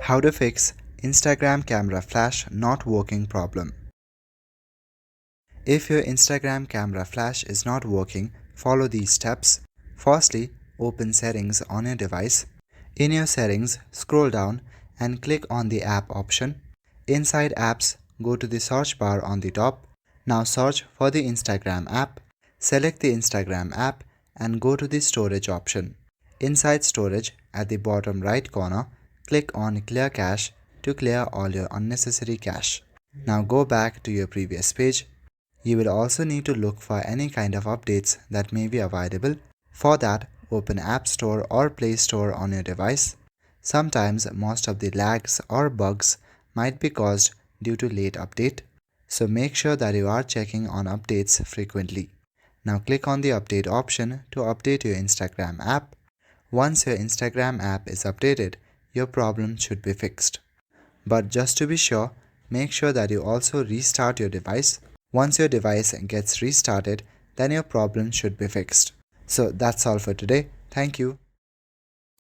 How to fix Instagram camera flash not working problem. If your Instagram camera flash is not working, follow these steps. Firstly, open settings on your device. In your settings, scroll down and click on the app option. Inside apps, go to the search bar on the top. Now search for the Instagram app. Select the Instagram app and go to the storage option. Inside storage, at the bottom right corner, click on Clear Cache to clear all your unnecessary cache. Now go back to your previous page. You will also need to look for any kind of updates that may be available. For that, open App Store or Play Store on your device. Sometimes most of the lags or bugs might be caused due to late update, so make sure that you are checking on updates frequently. Now click on the update option to update your Instagram app. Once your Instagram app is updated, your problem should be fixed. But just to be sure, make sure that you also restart your device. Once your device gets restarted, then your problem should be fixed. So that's all for today. Thank you.